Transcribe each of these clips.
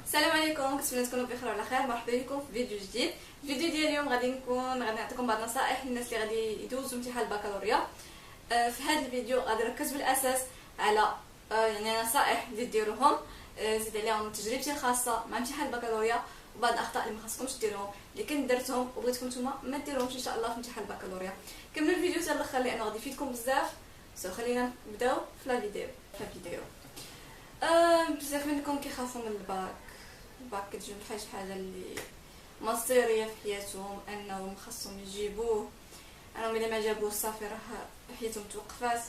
السلام عليكم، كنتمنى تكونوا بخير وعلى خير. مرحبا بكم في فيديو جديد. الفيديو ديال اليوم غادي نعطيكم بعض النصائح للناس اللي غادي يدوزوا امتحان البكالوريا. في هذا الفيديو غادي نركز بالاساس على نصائح اللي ديروهم، زيد عليهم تجربتي الخاصه مع امتحان البكالوريا وبعض الاخطاء اللي ما خاصكمش ديروهم اللي كنت درتهم وبغيتكم نتوما ما ديروهمش ان شاء الله في امتحان البكالوريا. كملوا الفيديو حتى الاخر لانه غادي يفيدكم بزاف. خلينا نبداو في الفيديو. بزاف منكم كيخافوا من الباك كتجي بحال شي حاجه اللي مصيريه في حياتهم انهم خاصهم يجيبوه، انهم الا ما جابوه صافي راه حياتهم توقفات.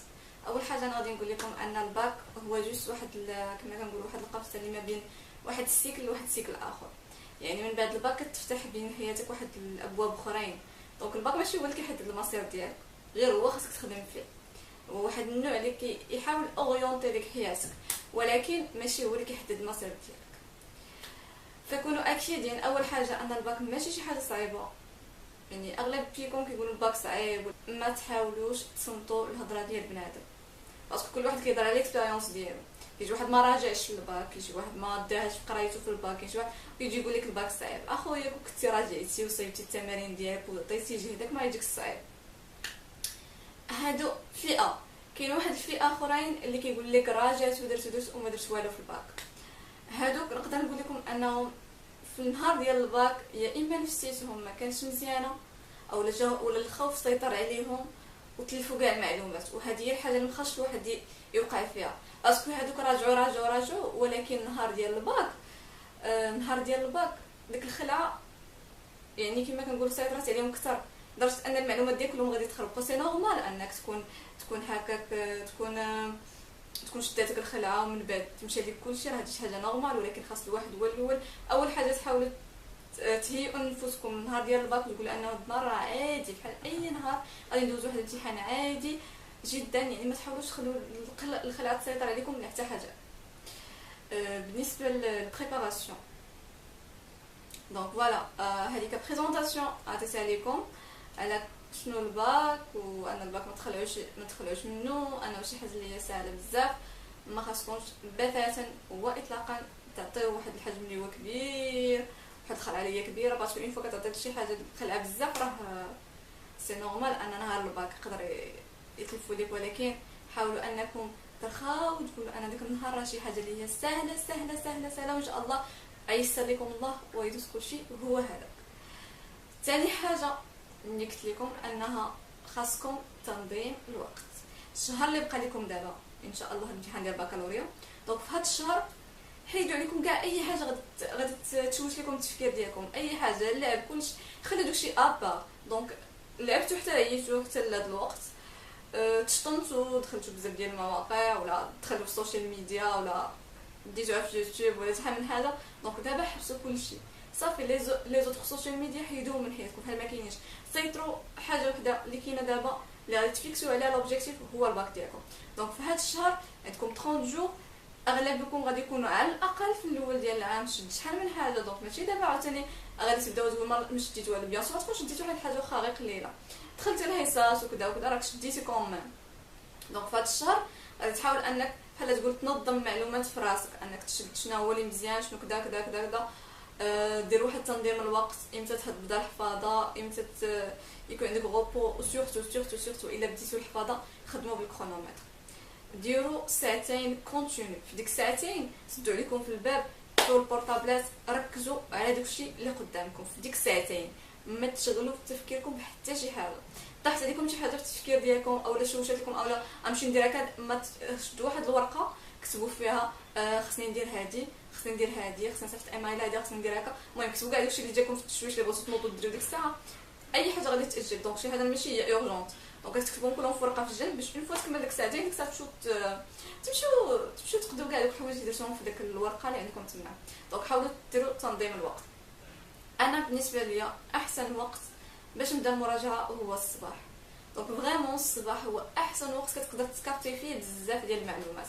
اول حاجه انا غادي نقول لكم ان الباك هو جوست واحد كما كنقولوا واحد القفزه اللي ما بين واحد السيكل وواحد السيكل اخر. يعني من بعد الباك كتفتح بين حياتك واحد الابواب اخرين. دونك الباك ماشي هو اللي كيحدد المصير ديالك، غير هو خاصك تخدم فيه. هو واحد النوع اللي كيحاول اورينتي لك حياتك، ولكن ماشي هو اللي كيحدد المصير ديالك. فكونوا اكيدين اول حاجه ان الباك ماشي شي حاجه صعيبه. يعني اغلب فيكم كيقولوا الباك صعيب، ما تحاولوش تصنتوا الهضره ديال بنادم، باسكو كل واحد كيهضر على الاكسبيريونس ديالو. كيجي واحد ما راجعش الباك، كيجي واحد ما داهش في قرايته في الباك، كيجي واحد كيجي يقول لك الباك صعيب. اخويا كنتي راجعتي وصيبتي التمارين ديالك وعطيتي جهدك ما يجيك الصعيب. هادو فئه. كاين واحد الفئه اخرين اللي كيقول لك راجعت ودرت وما درت والو في الباك. هادوك نقدر نقول لكم انهم في النهار ديال الباك يا اما نفسيتهم ما كانش مزيانه ولا الخوف سيطر عليهم وتلفوا كاع المعلومات. وهذه هي الحاجه اللي مخاصش الواحد يوقع فيها، باسكو هادوك راجعوا ولكن النهار ديال الباك ديك الخلعه يعني كما كنقول سيطرت عليهم اكثر، لدرجه ان المعلومات ديالك كلهم غادي تخربوا. سي نورمال انك تكون هكاك، تكون شداتك الخلعه ومن بعد تمشي لك كلشي، راه هادشي حاجه نورمال. ولكن خاص الواحد هو الاول اول حاجه تحاولوا تهيئوا نفوسكم النهار ديال الباك، وتقولوا انه النهار راه عادي بحال اي نهار غادي ندوزو واحد الامتحان عادي جدا. يعني ما تحاولوش تخلوا الخلعه تسيطر عليكم من حتى حاجه. بالنسبه للبريباراسيون دونك فوالا، هذيك بريزونطاسيون عطيتها لكم على شنو الباك، وان الباك ما تخلعوش منه، انه شي حاجه اللي هي سهله بزاف. ما خاصكمش بتاتا واطلاقا تعطيو واحد الحجم اللي هو كبير، واحد الخلعه اللي هي كبيره، باسكو اون فوا كتعطي شي حاجه خلعه بزاف راه سي نورمال ان نهار الباك يقدر يتلفوا لك. ولكن حاولوا انكم ترخاو وتقولوا انا ديك النهار راه شي حاجه اللي هي سهله سهله سهله سهله، وان شاء الله ييسر لكم الله ويدوز كلشي. هو هذا. ثاني حاجه اللي قلت لكم انها خاصكم تنظيم الوقت. الشهر اللي بقى لكم دابا ان شاء الله الامتحان ديال البكالوريا، دونك في هذا الشهر حيدوا عليكم كاع اي حاجه غادي تشوش لكم التفكير ديالكم، اي حاجه اللعب كلشي خلي داكشي ابا. دونك لعبتوا حتى عييتوا حتى لهذا الوقت، تشطنتوا دخلتوا بزاف ديال المواقع ولا دخلتوا في السوشيال ميديا ولا ديتوها في يوتيوب ولا شحال من حاجه. دونك دابا حبسوا كلشي صافي. لي زوت السوشيال ميديا حيدوهم من حياتكم بحال ما كاينينش. سيطروا حاجه وحده اللي كاينه دابا اللي غادي تفيكسوا عليها لوبجيكتيف، هو الباك ديالكم. دونك في هذا الشهر عندكم 30 جور، اغلبكم غادي يكونوا على الاقل في الاول ديال العام شد شحال من حاجه. دونك ماشي دابا عاوتاني غادي تبداو تقول ما شديتو والو. بيان سور تكون شديتو واحد الحاجه واخا غير قليله، دخلتي الحصص وكذا وكذا، راك شديتي كومون. دونك في هذا الشهر غادي تحاول انك بحال تقول تنظم معلومات في راسك، انك تشد شنو هو اللي مزيان، شنو كذا كذا كذا كذا. دير واحد تنظيم الوقت، امتى تبدا الحفاظه، امتى يكون عندك غوبو. وسورتو سورتو سورتو الا بديتو الحفاظه خدموا بالكرونومتر، ديروا ساعتين كونتينيو. في ديك الساعتين سدوا عليكم في الباب، شوفوا البورطابلات، ركزوا على داكشي اللي قدامكم في ديك الساعتين. ما تشغلوا في تفكيركم بحتى شي حاجه. طاحت عليكم شي حاجه في التفكير ديالكم اولا شوشات لكم اولا غنمشي ندير هكا، ما شدوا واحد الورقه كتبوا فيها خصني ندير هادي، خصني ندير هادي، خصني نصيفط ايميل هادي، خصني ندير هكا. المهم كتبوا كاع داكشي اللي جاكم في التشويش اللي بغيتو تنوضوا ديروا ديك الساعه. اي حاجه غادي تاجل، دونك شي حاجه ماشي هي اورجونت، دونك كتكتبوهم كلهم في ورقه في الجنب باش اون فوا تكمل ديك الساعتين ديك الساعه تمشيو تقدوا كاع دوك الحوايج اللي درتوهم في ديك الورقه اللي عندكم تما. دونك حاولوا ديروا تنظيم الوقت. انا بالنسبه ليا احسن وقت باش نبدا المراجعه هو الصباح. دونك فريمون الصباح هو احسن وقت كتقدر تكابتي فيه بزاف ديال المعلومات.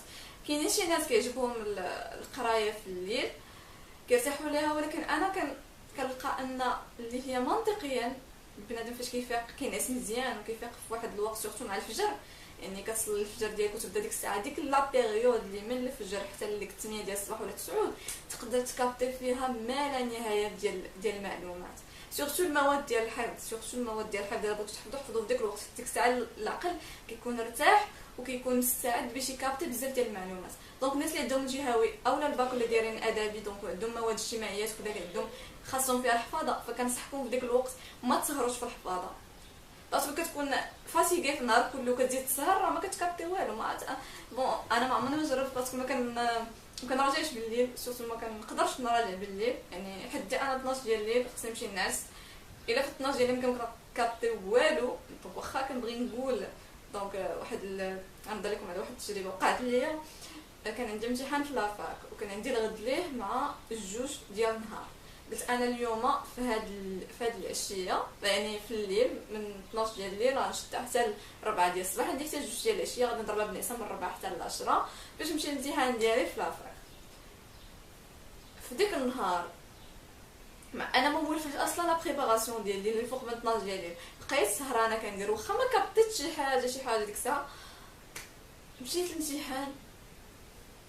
كاينين شي ناس كيعجبهم القرايه في الليل كيرتاحوا ليها، ولكن انا كنلقى ان اللي هي منطقيا بنادم فاش كيفيق كينعس مزيان وكيفيق في واحد الوقت سورتو مع الفجر، يعني كتصلي الفجر ديالك وتبدا ديك الساعه، ديك لا بيريود اللي من الفجر حتى لديك 8 ديال الصباح ولا 9 تقدر تكابتي فيها ما لا نهايه ديال المعلومات. سورتو المواد ديال الحفظ الا بغيتو تحفظوا في ديك الوقت، ديك الساعه العقل كيكون مرتاح وكيكون مستعد باش يكابتي بزاف ديال المعلومات. دونك الناس اللي عندهم الجهوي اولا الباك ولا دايرين ادبي، دونك عندهم مواد اجتماعيات وكذا عندهم خاصهم فيها الحفاظه، فكنصحكم في ديك الوقت ما تسهروش في الحفاظه، باسكو كتكون فاسيغي في النهار كله كتزيد تسهر راه ما كتكابتي والو. ما بون انا ما عمرني ما جربت باسكو ما كنراجعش بالليل، سورتو ما كنقدرش نراجع بالليل، يعني حتى انا 12 ديال الليل خصني نمشي نعس. الا في 12 ديال الليل ما كنكابتي والو. واخا كنبغي نقول دونك غنهضر لكم على واحد التجربه وقعت ليا. كان عندي امتحان في لافاك وكان عندي الغد ليه مع الجوج ديال النهار. قلت انا اليوم في هاد العشيه، يعني في الليل من 12 ديال الليل غنشد حتى 4 ديال الصباح، عندي حتى 2 ديال العشيه غادي نضربها بنعسه من 4 حتى ل 10 باش نمشي للامتحان ديالي في لافاك. في ديك النهار انا ما مولفاش اصلا لا بريباراسيون ديالي اللي فوق من 12 ديال الليل، بقيت سهرانه كندير واخا ما كابتيتش شي حاجه ديك الساعه. مشيت للامتحان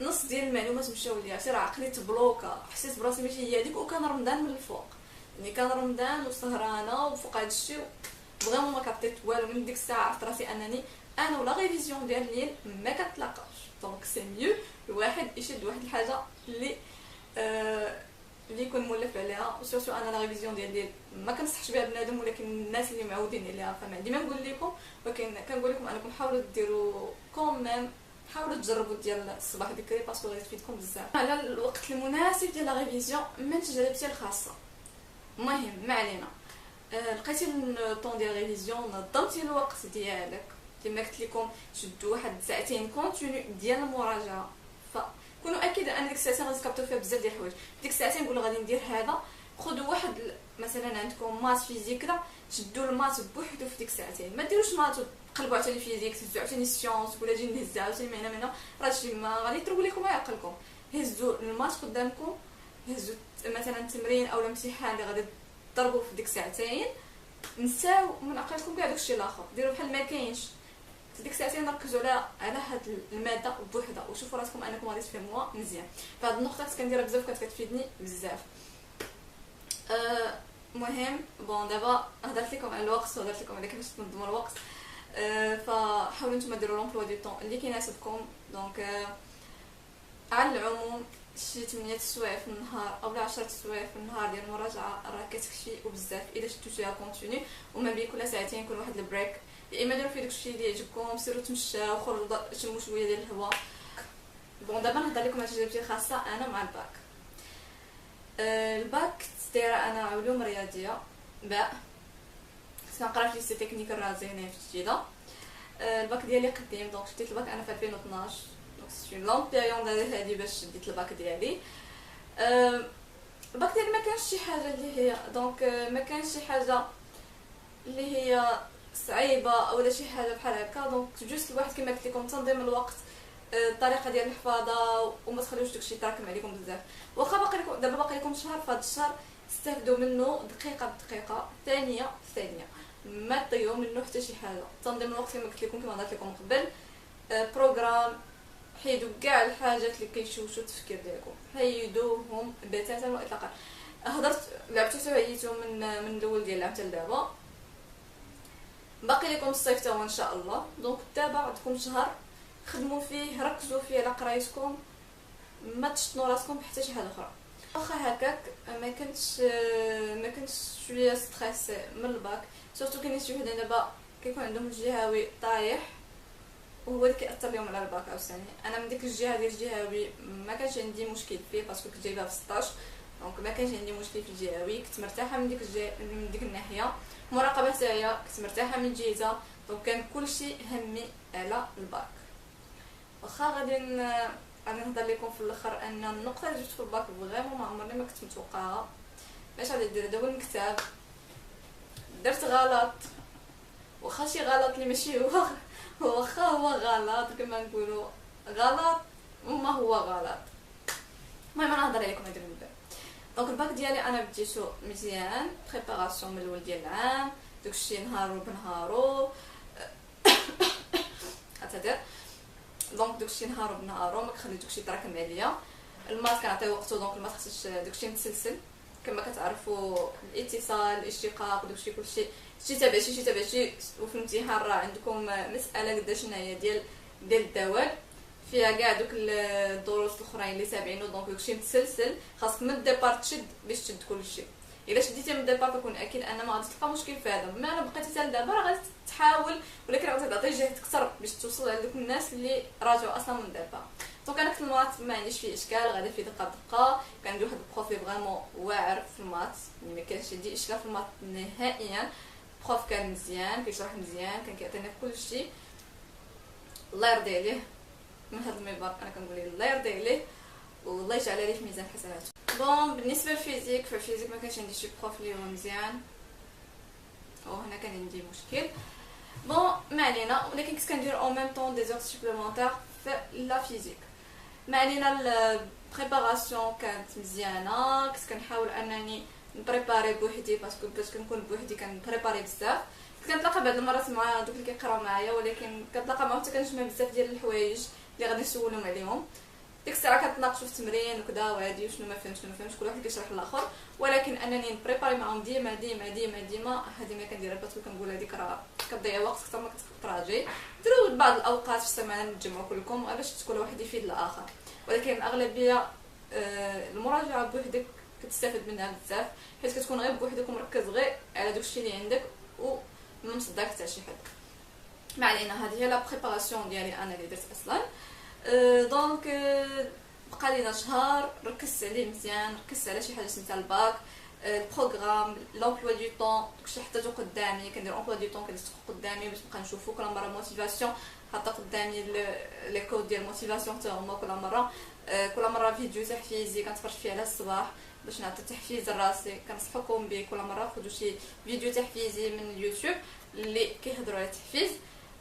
نص ديال المعلومات مشاو ليا، راه عقلي تبلوكا، حسيت براسي ماشي هي هذيك. وكان رمضان من الفوق، يعني كان رمضان وسهرانه وفوق هذا الشيء فريمون ما كابتيت والو. من ديك الساعه عرفت راسي انني انا ولا ريفيزيون ديال الليل ما كتلاقاش. دونك سي ميو الواحد يشد واحد الحاجه اللي اللي يكون مولف عليها. وسورتو انا لا ريفيزيون ديال الليل ما كنصحش بها بنادم، ولكن الناس اللي معودين عليها فما عندي ما نقول لكم، ولكن كنقول لكم انكم حاولوا ديروا كوميم، حاولوا تجربوا ديال الصباح بكري باسكو غادي تفيدكم بزاف على الوقت المناسب ديال لا ريفيزيون من تجربتي الخاصه. المهم ما علينا، لقيتي الطون ديال ريفيزيون، نظمتي الوقت ديالك كما قلت لكم، شدوا واحد ساعتين كونتينيو ديال المراجعه. فكونوا اكيد ان ديك الساعتين غادي تكابتوا فيها بزاف ديال الحوايج. ديك الساعتين نقولوا غادي ندير هذا، خذوا واحد مثلا عندكم مات فيزيك كذا، شدوا المات بوحدو في ديك الساعتين، ما ديروش مات قلبوا عاوتاني فيزيك، تهزوا عاوتاني سيونس ولا جي نهزها عاوتاني من هنا راه شي ما غادي يضربوا لكم عقلكم. هزوا المات قدامكم، هزوا مثلا تمرين او امتحان اللي غادي تضربوا في ديك الساعتين، نساو من عقلكم كاع داكشي الاخر، ديروا بحال ما كاينش. في ديك الساعتين ركزوا على هاد الماده بوحدها وشوفوا راسكم انكم غادي تفهموها مزيان. فهاد النقطه كنت كنديرها بزاف كانت كتفيدني بزاف. مهم بون دابا هضرت لكم على الوقت وهضرت لكم على كيفاش تنظموا الوقت. فحاولوا نتوما ديروا لومبلوا دو طون اللي كيناسبكم. دونك على العموم شي 8 سوايع في النهار او 10 سوايع في النهار ديال المراجعه راه كتكفي وبزاف الا شدتوها كونتينيو، وما بين كل ساعتين يكون واحد البريك، يا اما ديروا فيه داكشي اللي يعجبكم، سيروا تمشاو خرجوا شموا شويه ديال الهواء. بون دابا نهضر لكم على تجربتي الخاصه انا مع الباك. الباك دايره انا علوم رياضيه باء، كنت كنقرا في ليسي تكنيك الرازي هنا في جديده. الباك ديالي قديم، دونك شديت الباك انا في 2012، دونك سي لون بيريود هذه باش شديت الباك ديالي. الباك ديالي ما كانش شي حاجه اللي هي دونك ما كانش شي حاجه اللي هي صعيبه ولا شي حاجه بحال هكا. دونك جوست الواحد كما قلت لكم تنظيم الوقت، الطريقه ديال الحفاظه، وما تخليوش داكشي يتراكم عليكم بزاف. واخا باقي لكم دابا باقي لكم شهر، فهاد الشهر استافدوا منه دقيقه بدقيقه، ثانيه بثانيه، ما تضيعوا منه حتى شي حاجه. تنظيم الوقت كما قلت لكم كما هضرت لكم قبل، بروغرام، حيدوا كاع الحاجات اللي كيشوشوا التفكير ديالكم، حيدوهم بتاتا واطلاقا. هضرت لعبتو سويتو من الاول ديال العام حتى لدابا، باقي لكم الصيف تا هو ان شاء الله. دونك دابا عندكم شهر خدموا فيه، ركزوا فيه على قرايتكم، ما تشطنوا راسكم بحتى شي حاجه اخرى. واخا هكاك ما كنتش شويه ستريس من الباك، سورتو كاين شي وحدين دابا كيكون عندهم الجهوي طايح وهو اللي كيأثر لهم على الباك عاوتاني. انا من ديك الجهه ديال الجهوي ما كانش عندي مشكل فيه باسكو كنت جايبها في 16، دونك ما كانش عندي مشكل في الجهوي، كنت مرتاحه من ديك الناحيه. مراقبه تاعي كنت مرتاحه من جهتها، دونك كان كلشي همي على الباك. واخا غادي نهضر لكم في الاخر ان النقطه اللي جبت في الباك فريمون ما عمرني ما كنت متوقعها. باش غادي ندير دابا المكتب درت غلط، واخا شي غلط اللي ماشي هو واخا هو غلط كما نقولوا غلط وما هو غلط. المهم انا نهضر عليكم هذا من بعد. دونك الباك ديالي انا بديتو مزيان، بريباراسيون من الاول ديال العام، داكشي نهارو بنهارو. نعتذر. دونك داكشي نهار بنهارو ما كنخلي داكشي يتراكم عليا. المات كنعطيه وقته، دونك المات خصش داكشي متسلسل كما كتعرفوا، الاتصال الاشتقاق داكشي كلشي شي تابعتي. وفي الامتحان راه عندكم مساله قداش هنايا ديال الدوال فيها كاع دوك الدروس الاخرين اللي تابعينو، دونك داكشي متسلسل خاصك من الديبار تشد باش تشد كلشي. الا شديتي من الديبار كنكون اكيد ان ما غاديش تلقى مشكل في هذا. ما انا بقيتي حتى لدابا راه غادي تحاول، ولكن غادي تعطي جهد اكثر باش توصل لدوك الناس اللي راجعوا اصلا من الديبار. دونك انا كنت المات ما عنديش فيه اشكال، غادي في دقه دقه. كان عندي واحد البروف اللي فريمون واعر في المات، يعني ما كانش عندي اشكال في المات نهائيا. بروف كان مزيان، كيشرح مزيان، كان كيعطينا كلشي، الله يرضي عليه. من هذا المنبر انا كنقول ليه الله يرضي عليه والله يجعل عليه في ميزان حسناته. بون بالنسبه للفيزيك، فالفيزيك ما كانش عندي شي بروف اللي هو مزيان، وهنا كان عندي مشكل. بون ما علينا، ولكن كنت كندير او ميم طون دي زور سوبليمونتير في لا فيزيك. ما علينا. البريباراسيون كانت مزيانه، كنت كنحاول انني نبريباري بوحدي باسكو باش كنكون بوحدي كنبريباري بزاف. كنت كنتلاقى بعض المرات مع دوك اللي كيقراو معايا، ولكن كنتلاقى معاهم حتى كنجمع بزاف ديال الحوايج اللي غادي نسولهم عليهم. ديك الساعه كنتناقشوا في التمرين وكذا وهادي، وشنو ما فهمتش كل واحد كيشرح للاخر. ولكن انني نبريباري معاهم ديما ديما ديما ديما هذه ما كنديرها، باسكو كنقول هذيك راه كتضيع وقت اكثر ما كتراجعي. ديروا بعض الاوقات في السمانه تجمعوا كلكم باش كل واحد يفيد الاخر، ولكن الاغلبيه المراجعه بوحدك كتستافد منها بزاف، حيت كتكون غير بوحدك ومركز غير على داكشي اللي عندك وما مصداك حتى شي حد. ما علينا، هذه هي لا بريباراسيون ديالي انا اللي درت اصلا. دونك بقى لينا شهر، ركزت عليه مزيان، ركزت على شي حاجه سميتها الباك، البروغرام، لومبلوا دو طون، داكشي حطيتو قدامي. كندير امبلوا دو طون كندير قدامي باش نبقى نشوفو كل مره. موتيفاسيون حاطه قدامي لي كود ديال موتيفاسيون حتى هما كل مره فيديو تحفيزي كنتفرج فيه على الصباح باش نعطي تحفيز لراسي. كنصحكم به كل مره خذوا شي فيديو تحفيزي من اليوتيوب اللي كيهضروا على التحفيز،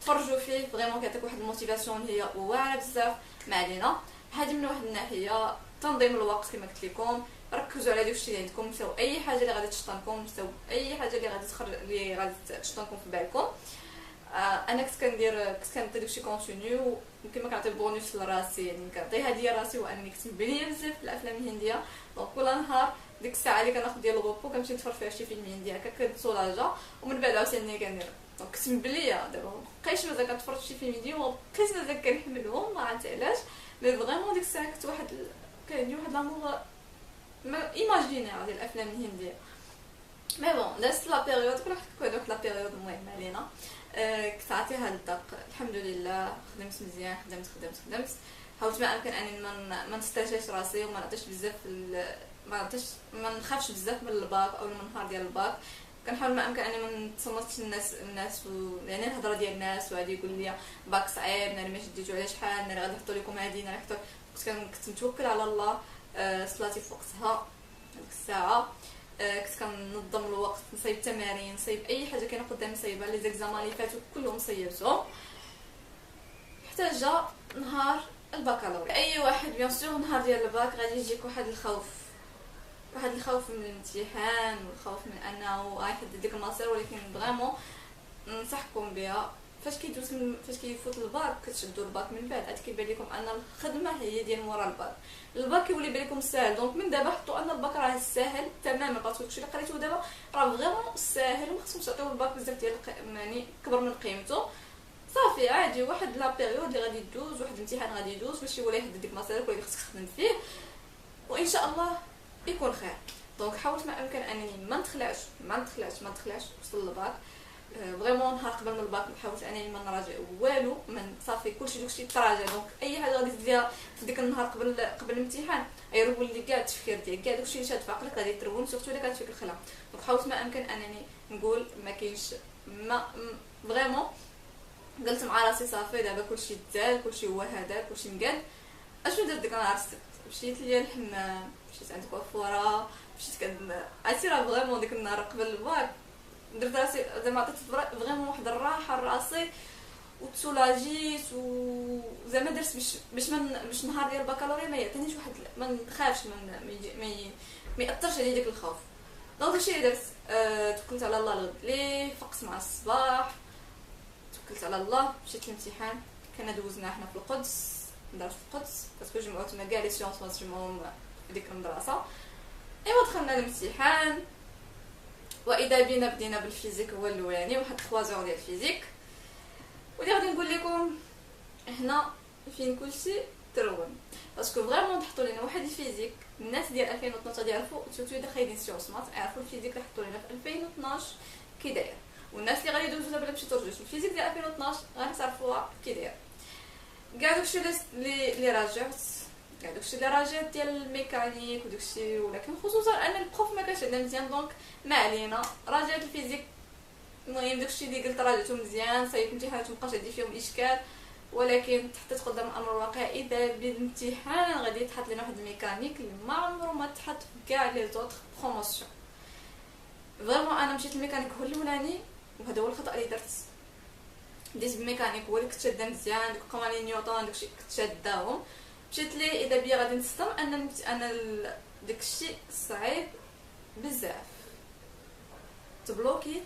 تفرجوا فيه فريمون كيعطيك واحد الموتيفاسيون هي واعره بزاف. ما علينا، هذه من واحد الناحيه. تنظيم الوقت كما قلت لكم، ركزوا على داكشي اللي عندكم، ساو اي حاجه اللي غادي تشطنكم، ساو اي حاجه اللي غادي تشطنكم في بالكم. انا كنت كنعطي داكشي كونتينيو، كما كنعطي بونوس لراسي، يعني كنعطي هديه لراسي، وانني كنت مبنيه بزاف في الافلام الهنديه. دونك كل نهار ديك الساعه اللي كناخذ ديال الغوبو كنمشي نتفرج فيها شي فيلم هندي هكا كنسولاجا، ومن بعد عاوتاني كندير. دونك كنت مبليه دابا مابقيتش مازال كنتفرج شي فيلم هندي، ومابقيتش مازال كنحملهم، ما عرفت علاش. مي فريمون ديك الساعه كنت كان عندي واحد لامور ما ايماجينير ديال الافلام الهنديه. مي بون دازت لا بيريود، كل واحد كيكون واحد لا بيريود. المهم علينا، كنت عاطيها الدق الحمد لله. خدمت مزيان، خدمت حاولت ما امكن انني ما نسترجعش راسي، وما نعطيش بزاف ما نخافش بزاف من الباك او من النهار ديال الباك. كنحاول ما امكن انني ما نتصنتش الناس يعني الهضره ديال الناس، وهادي يقول لي باك صعيب، ناري ما شديتو على شحال، ناري غادي نحطوا لكم هادي، ناري حطوا. كنت متوكل على الله، صلاتي في وقتها هذيك الساعه. كنت كننظم الوقت، نصايب التمارين، نصايب اي حاجه كاينه قدامي، نصايبها. لي زيكزامان اللي فاتوا كلهم صيبتهم حتى جا نهار البكالوريا. اي واحد بيان سور نهار ديال الباك غادي يجيك واحد الخوف من الامتحان، والخوف من انه غيحدد ديك المصير. ولكن فريمون ننصحكم بها، فاش كيفوت الباك كتشدوا الباك من بعد عاد كيبان لكم ان الخدمه هي ديال مورا الباك كيولي يبان لكم ساهل. دونك من دابا حطوا ان الباك راه ساهل تماما، باسكو داكشي اللي قريتو دابا راه فريمون ساهل، وما خصكمش تعطيو الباك بزاف ديال يعني كبر من قيمته. صافي عادي، واحد لا بيريود اللي غادي يدوز، واحد الامتحان غادي يدوز، ماشي ولا يحدد ديك المصير اللي خصك تخدم فيه، وان شاء الله يكون خير. دونك حاولت ما امكن انني ما نتخلعش وصل للباك. فريمون نهار قبل من الباك حاولت انني ما نراجع والو، من صافي كلشي داكشي تراجع. دونك اي حاجه غادي تديرها في ديك النهار قبل الامتحان غيرول لك كاع التفكير ديالك، كاع داكشي اللي شاد في عقلك غادي ترون، سورتو الا كانت فيك الخلا. دونك حاولت ما امكن انني نقول ما كاينش فريمون. قلت مع راسي صافي دابا كلشي تزال، كلشي هو هذا، كلشي مقاد. اشنو درت ديك النهار؟ مشيت ليا الحمام، مشيت عند كوافوره، مشيت عرفتي راه فريمون ديك النهار قبل الباك درت راسي زعما عطيت فريمون واحد الراحه لراسي وتسولاجيت، وزعما درت باش نهار ديال البكالوريا ما يعطينيش واحد، ما نخافش، ما ياثرش عليا داك الخوف. دونك داكشي اللي درت. توكلت على الله الغد لي فقت مع الصباح، توكلت على الله، مشيت للامتحان حنا دوزنا حنا في القدس، درت في القدس باسكو جمعوا تما كاع لي سيونس جمعوهم في ديك المدرسه. ايوا دخلنا الامتحان، واذا بينا بدينا بالفيزيك هو الاولاني، واحد 3 جور ديال الفيزيك. واللي غادي نقول لكم هنا فين كلشي ترون، باسكو فريمون تحطوا لنا واحد الفيزيك. الناس ديال 2012 يعرفوا سورتو اذا خايدين سيونس مات يعرفوا الفيزيك اللي حطوا لنا في 2012 كي داير، والناس اللي غادي يدوزوا بلا باش ترجعوا الفيزيك ديال 2012 غادي تعرفوها كي داير. كاع داكشي اللي راجعت، كاع داكشي اللي راجعت ديال الميكانيك وداكشي، ولكن خصوصا ان البروف ما كانش عندنا مزيان دونك ما علينا راجعت الفيزيك. المهم داكشي اللي قلت راجعته مزيان، صايب الامتحانات مابقاش عندي فيهم اشكال، ولكن حتى تقدم الامر الواقع اذا بالامتحان غادي يتحط لنا واحد الميكانيك اللي ما عمره ما تحط في كاع لي زوطخ بروموسيون. فريمون انا مشيت الميكانيك هو الاولاني، وهذا هو الخطا اللي درت. بديت بالميكانيك هو اللي كنت شاده مزيان، ديك قوانين نيوتن داكشي كنت شاداهم، مشيت ليه اذا بيا غادي نصدم ان داكشي صعيب بزاف. تبلوكيت،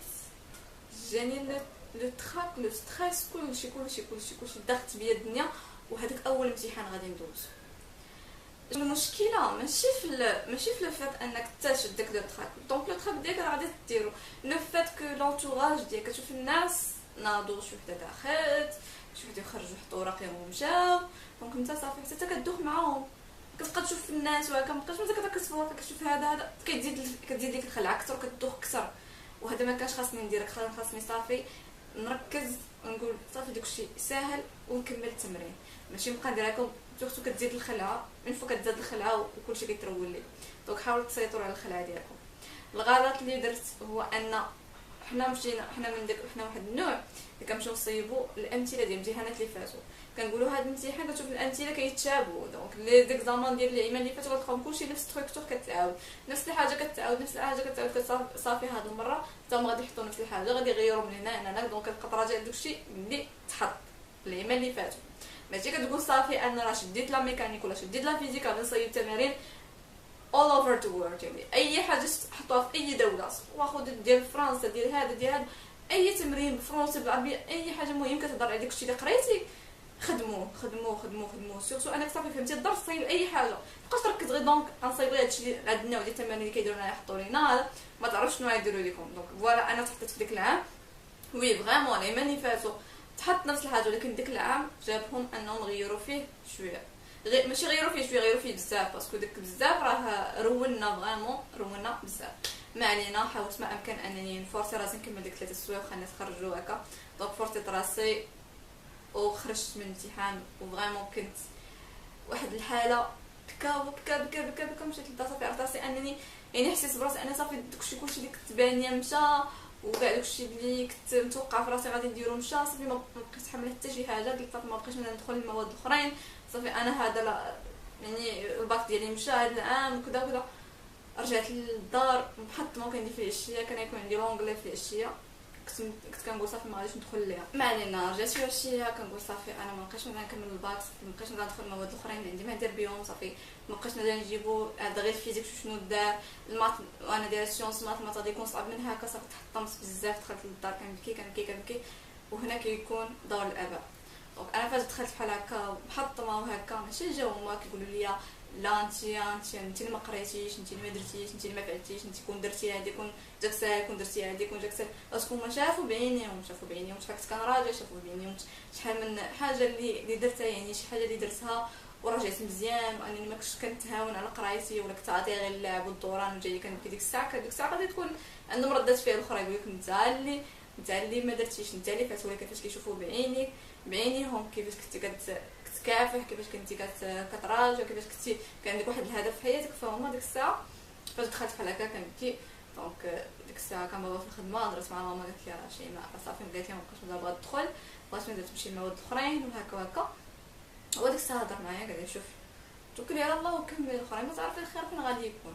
جاني لو تراك لو ستريس كلشي ضغط بيا الدنيا، وهذاك اول امتحان غادي ندوز. المشكله ماشي في لو فات انك تشد داك لو تراك، دونك لو تراك ديالك غادي ديرو لو فات كو لونتوراج ديالك كتشوف الناس ناضوا، شي وحده داخلت، شي وحده خرجوا حطوا وراقيهم ومشاو، دونك انت صافي حتى كدوخ معاهم، كتبقى تشوف الناس وهكا مابقاش مزال كتركز في راسك، كتشوف هذا كتزيد ليك الخلعه اكثر، كدوخ اكثر، وهذا ما كانش خاصني ندير. خاصني صافي نركز ونقول صافي داكشي ساهل ونكمل التمرين، ماشي نبقى ندير هكا سورتو كتزيد الخلعه، من فوق كتزاد الخلعه وكلشي كيترول لي. دونك حاولوا تسيطروا على الخلعه ديالكم. الغلط اللي درت هو ان حنا واحد النوع اللي كنمشيو نصيبوا الامثله ديال الامتحانات اللي فاتوا، كنقولوا هذا الامتحان كتشوف الامثله كيتشابهوا، دونك لي زيكزامان ديال العيمان اللي فاتوا غتلقاهم كلشي نفس ستركتور كتعاود، نفس الحاجه كتعاود صافي هذه المره حتى هما غادي يحطوا نفس الحاجه، غادي يغيروا من هنا دونك كتبقى تراجع داكشي اللي تحط العيمان اللي فاتوا. ماشي كتقول صافي انا راه شديت لا ميكانيك ولا شديت لا فيزيك غادي نصايب تمارين all over the world، يعني اي حاجه حطوها في اي دوله، واخد ديال فرنسا ديال هذا اي تمرين بالفرنسي بالعربيه، اي حاجه مهم كتهضر على داكشي اللي قريتي خدموه سورتو انك صافي فهمتي الدرس صايب اي حاجه، مابقاش تركز غير دونك غنصايب غير هادشي هاد النوع ديال التمارين اللي كيديروا لنا يحطوا لينا ما تعرفش شنو غيديروا لكم. دونك فوالا انا تحطيت في ديك العام وي فريمون لي ماني فاتو تحط نفس الحاجه، ولكن ديك العام جابهم انهم غيروا فيه شويه، ماشي غيروا فيه شويه، غيروا فيه بزاف، باسكو داك بزاف راه رونا بزاف. ما علينا، حاولت ما امكن انني نفورسي راسي نكمل ديك 3 سوايع وخا الناس خرجوا هكا، دونك فورسيت راسي وخرجت من الامتحان، وفريمون كنت واحد الحاله بكا مشيت للدار صافي عرفت راسي انني يعني حسيت براسي انا صافي داكشي كلشي اللي كنت بانيه مشى، وكاع داكشي اللي كنت متوقع في راسي غادي نديرو مشى، صافي ما بقيتش حامله حتى شي حاجه، قلت صافي ما بقيتش ندخل المواد الاخرين، صافي انا هذا لا يعني الباك ديالي مشى هذا العام وكذا. رجعت للدار محطمه، وكان عندي في العشيه كان يكون عندي لونغلي في العشيه، كنت كنقول صافي ما غاديش ندخل ليها. ما علينا، رجعت في العشيه كنقول صافي انا ما بقيتش نكمل الباك، ما بقيتش ندخل المواد الاخرين عندي ما ندير بهم، صافي ما بقيتش نجيبو هذا غير الفيزيك شنو دار المات، وانا دايره سيونس مات غادي يكون صعب من هكا، صافي تحطمت بزاف، دخلت للدار كنبكي وهنا كيكون دور الاباء. دونك انا فاش دخلت بحال هكا محطمه وهكا، ماشي جاو هما كيقولوا لي لا انت اللي ما قريتيش، انت اللي ما درتيش، انت اللي ما فعلتيش، انت كون درتي هذه كون جاك ساهل، كون درتي هذه كون جاك ساهل، باسكو هما شافوا بعينيهم شحال كنت كنراجع، شافوا بعينيهم شحال من حاجه اللي درتها، يعني شي حاجه اللي درتها ورجعت مزيان، وانني ما كنتش كنتهاون على قرايتي ولا كنت عاطيه غير اللعب والدوران وجاي كنبكي ديك الساعه غادي تكون عندهم ردات فعل اخرى، يقول لك انت اللي ما درتيش، انت اللي فات، ولكن فاش كيشوفوا بعينيهم كيفاش كنتي كتكافح، كيفاش كنتي كتراجع، كيفاش كنتي كان عندك واحد الهدف في حياتك، فهما ديك الساعه فاش دخلت بحال هكا كنبكي. دونك ديك الساعه كان بابا في الخدمه، هضرت مع ماما قالت لي راه شي ما صافي، قالت لي ما بقاش باغا تدخل، بغات بدات تمشي للمواد الاخرين وهكا هو ديك الساعه هضر معايا قال لي شوف توكلي على الله وكملي الاخرين، ما تعرفي الخير فين غادي يكون،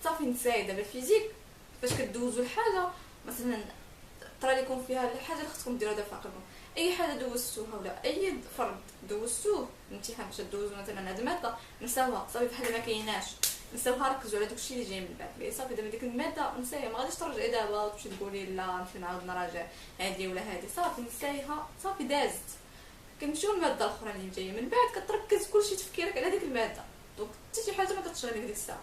صافي نساي دابا الفيزيك فاش كدوزوا الحاجه مثلا طرا لكم فيها الحاجه اللي خصكم ديروها دابا في عقلكم، اي حاجه دوزتوها ولا اي فرض دوزتوه الامتحان باش دوزوا مثلا هاد الماده نساوها صافي بحال ما كايناش، نساوها ركزوا على داكشي اللي جاي من بعد، صافي دابا ديك الماده نسايها، ما غاديش ترجعي دابا وتمشي تقولي لا نمشي نعاود نراجع هادي ولا هادي، صافي نسايها صافي دازت كنمشيو للماده الاخرى اللي جايه من بعد، كتركز كلشي تفكيرك على ديك الماده، دونك حتى شي حاجه ما كتشغلك ديك الساعه.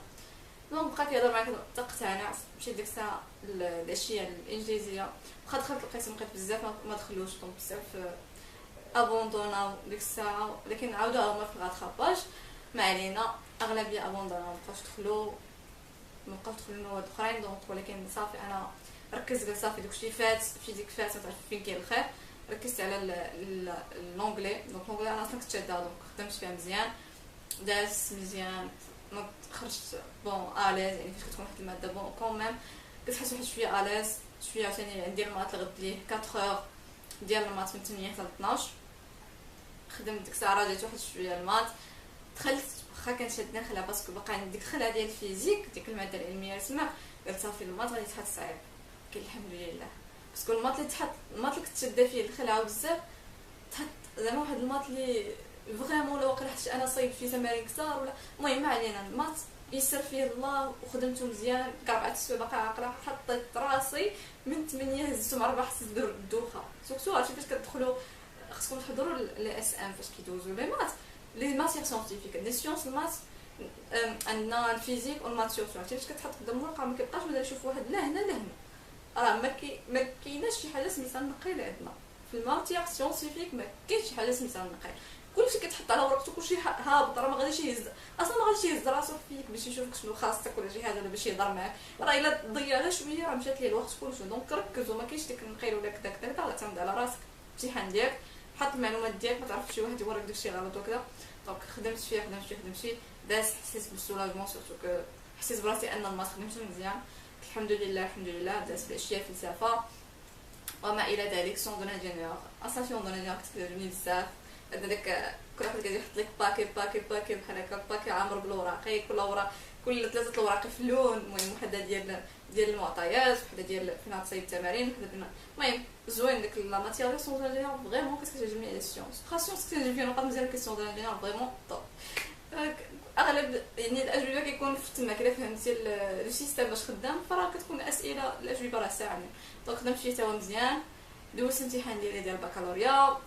دونك بقى كيهضر معاك تقتنع، مشيت ديك الساعه الاشياء الانجليزيه، واخا دخلت القسم لقيت بزاف ما دخلوش، دونك بزاف ابوندونا ديك الساعه، ولكن عاودوا هما في الغاتخاباج. ما علينا، اغلبيه ابوندونا مابقاوش دخلوا المواد الاخرين. دونك ولكن صافي انا ركزت، قلت صافي داكشي فات، فيزيك فات، تعرف فين كاين الخير. ركزت على اللونجلي. دونك لونجلي انا اصلا كنت شاده، دونك خدمت فيها مزيان، داز مزيان، ما خرجت بون اليز. يعني فاش كتكون واحد الماده بون كوميم كتحس واحد شويه اليز شويه. عاوتاني عندي المات الغد ليه 4 اور ديال المات من 8 حتى 12. خدمت ديك الساعه، راجعت واحد شويه المات، دخلت واخا كان شادني الخلع باسكو باقا عندي ديك الخلعه ديال الفيزيك، ديك الماده العلميه تما. قلت صافي المات غادي تحط صعيب، كاين الحمد لله، باسكو المات اللي تحط، المات اللي كنت شاده فيه الخلعه بزاف، تحط زعما واحد المات اللي فريمون لو وقع حتى انا صايب فيه تمارين كثار ولا. المهم ما علينا، المات يسر فيه الله وخدمته مزيان. كاع 4 السوايع باقا عاقله، حطيت راسي من 8 هزتهم 4 حسيت بالدوخه. سورتو عرفتي فاش كتدخلوا خصكم تحضروا الاي اس ام فاش كيدوزوا لي مات، لي ماتيير سيانتيفيك، لي سيونس المات. عندنا الفيزيك والمات سورتو، عرفتي فاش كتحط قدام الورقه ما كيبقاش بدا يشوف واحد لا هنا لا هنا. راه ما كايناش شي حاجه سميتها النقيل عندنا في الماتيير سيانتيفيك، ما كاينش شي حاجه سميتها النقيل. كلشي كتحط على ورقته، كلشي هابط، راه ما غاديش يهز اصلا، ما غاديش يهز راسو فيك باش يشوفك شنو خاصك ولا شي حاجه، ولا باش يهضر معاك. راه الا ضيعها شويه راه مشات ليه الوقت كلشي. دونك ركزوا، ما كاينش ديك النقيل ولا كذا كذا كذا. اعتمد على راسك، الامتحان ديالك، حط المعلومات ديالك، ما تعرفش شي واحد يوريك داكشي غلط وكذا. دونك خدمت فيه داز، حسيت بالسولاجمون، سورتو كو حسيت براسي ان المات خدمته مزيان الحمد لله. داز في الاشياء فلسفه وما الى ذلك. سون دون انجينيور، اصلا سون دون انجينيور كتعجبني بزاف. داك كل واحد كيجي يحط لك باكي بحال هكا، باكي عامر بالوراقي، كل وراق كل 3 الوراقي في اللون. المهم وحده ديال المعطيات، وحده ديال فين تصايب التمارين، وحده فين. المهم زوين ديك لا ماتيير سون دون انجينيور فريمون كتعجبني على السيونس. خاص السيونس كتعجبني فيها نقاط مزيان، كيسون دون انجينيور فريمون طوب. اغلب يعني الاجوبه كيكون في تماك، الا فهمتي لو سيستيم باش خدام، فراه كتكون اسئله الاجوبه راه ساهله. دونك خدمت فيه تاهو مزيان. دوزت الامتحان ديالي ديال البكالوريا،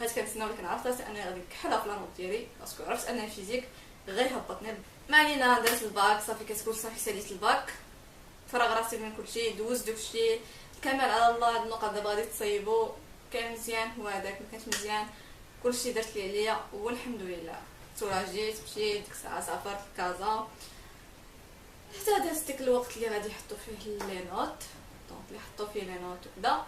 حيت كنتسنى، ولكن عرفت راسي انني غادي نكحلها في لانوت ديالي، باسكو عرفت ان الفيزيك غير هبطني. ما علينا، درت الباك صافي. كتقول صافي ساليت الباك، فرغ راسي من كلشي، دوز داكشي كامل على الله. هاد النقط دابا غادي تصايبو، كان مزيان هو هذاك، ما كانش مزيان كلشي درت لي عليا والحمد لله. تراجيت، مشيت ديك الساعه سافرت لكازا، حتى دازت ديك الوقت اللي غادي يحطوا فيه لي نوت. دونك اللي حطوا فيه لي نوت وكذا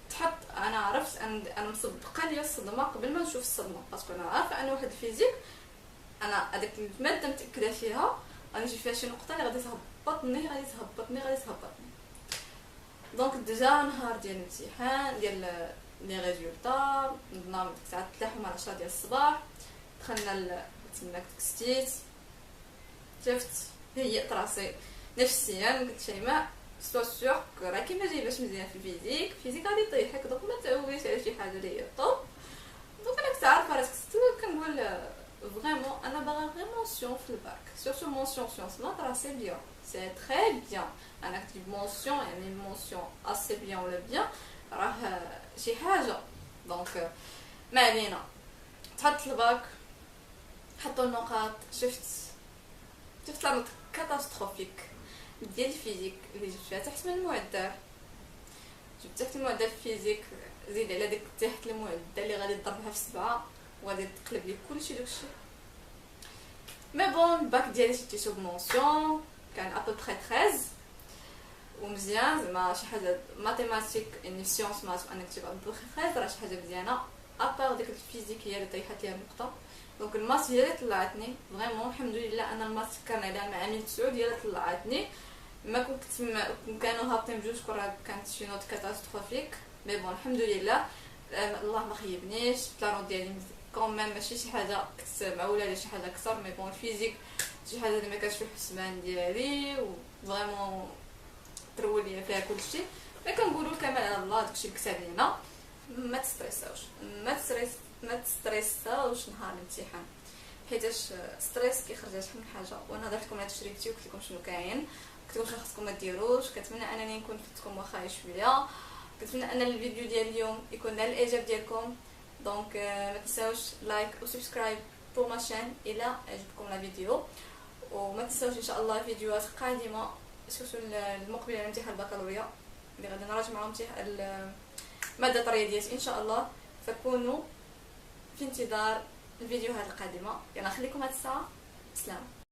تحط. انا عرفت انا مسبقه ليا الصدمه قبل ما نشوف الصدمه، باسكو انا عارفه ان واحد الفيزيك انا هذيك الماده متاكده فيها غادي نجي فيها شي نقطه اللي غادي تهبطني. دونك ديجا نهار ديال الامتحان ديال لي ريزولطا، نضنا من الساعه 3 مع 10 ديال الصباح، دخلنا تماك تكستيت، شفت هيئت راسي نفسيا، قلت شيماء سوا سور راكي ما جايباش مزيان في الفيزيك غادي يطيحك، دونك ما تعوليش على شي حاجه اللي هي طوب. دونك انا كنت عارفه راسك كنقول فريمون انا باغا غير مونسيون في الباك، سورتو مونسيون سيونس مات راه سي بيان، سي تري بيان. انا كتجيب مونسيون يعني مونسيون اسي بيان ولا بيان راه شي حاجه. دونك ما علينا، تحط الباك، حطوا النقاط، شفت لا نوت كاتاستروفيك ديال الفيزيك اللي جبت فيها تحت من المعدل. جبت تحت المعدل الفيزيك، زيد على ديك تحت المعدل اللي غادي تضربها في 7 وغادي تقلب لي كلشي داكشي. مي بون الباك ديالي شتيتو بمونسيون، كان ابو بري 13 ومزيان. زعما شي حاجه ماتيماتيك يعني سيونس مات انك تجيب ابو بري 13 راه شي حاجه مزيانه. ابار ديك الفيزيك هي اللي طيحت ليها النقطه. دونك المات هي اللي طلعتني فريمون الحمد لله. انا المات كان عليها مع عامين 9 هي اللي طلعتني. ما كنت كانوا هابطين بجوج راه كانت شي نوت كاتاستروفيك. مي بون الحمد لله الله ما خيبنيش. البلانوت ديالي كون ميم ماشي شي حاجه كنت معوله على شي حاجه اكثر. مي بون الفيزيك شي حاجه اللي ما كانش في الحسبان ديالي وفريمون ترول ليا فيها كلشي. مي كنقولوا كامل على الله داكشي اللي كتب لينا. ما تستريساوش نهار الامتحان، حيتاش ستريس كيخرج شحال من حاجه. وانا هضرت لكم على تجربتي وقلت لكم شنو كاين، قلت لكم شنو خاصكم ما ديروش. كنتمنى انني نكون فدتكم واخا شويه. كنتمنى ان الفيديو ديال اليوم يكون نال الاعجاب ديالكم. دونك ما تنساوش لايك وسبسكرايب بور ما شين الى عجبكم لا فيديو. وما تنساوش ان شاء الله فيديوهات قادمه سورتو المقبله على امتحان البكالوريا اللي غادي نراجع معاهم ماده الرياضيات ان شاء الله. فكونوا في انتظار الفيديوهات القادمه. يلا نخليكم هاد الساعه. سلام.